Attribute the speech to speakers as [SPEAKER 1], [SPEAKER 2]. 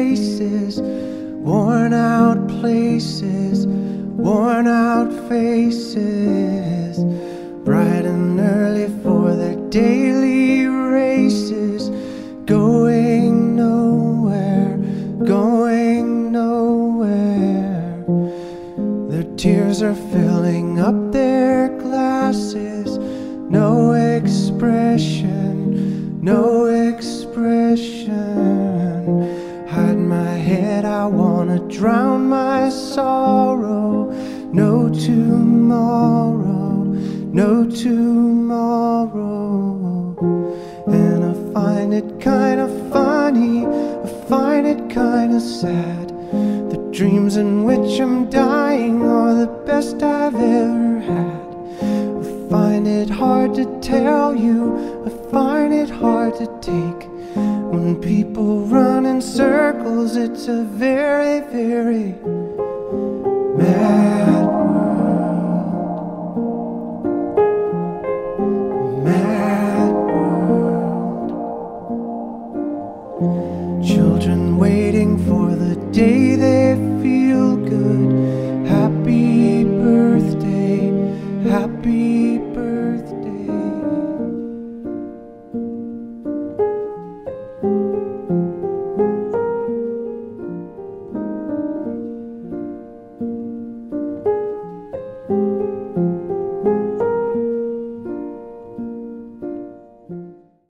[SPEAKER 1] races, worn out places, worn out faces, bright and early for their daily races, going nowhere, going nowhere. Their tears are filling up their glasses, no expression, no expression. Hide my head, I wanna drown my sorrow. No tomorrow, no tomorrow. And I find it kinda funny, I find it kinda sad. The dreams in which I'm dying are the best I've ever had. I find it hard to tell you, I find it hard to take. When people run in circles, it's a very, very mad world. Mad world. Children waiting for the day they feel good,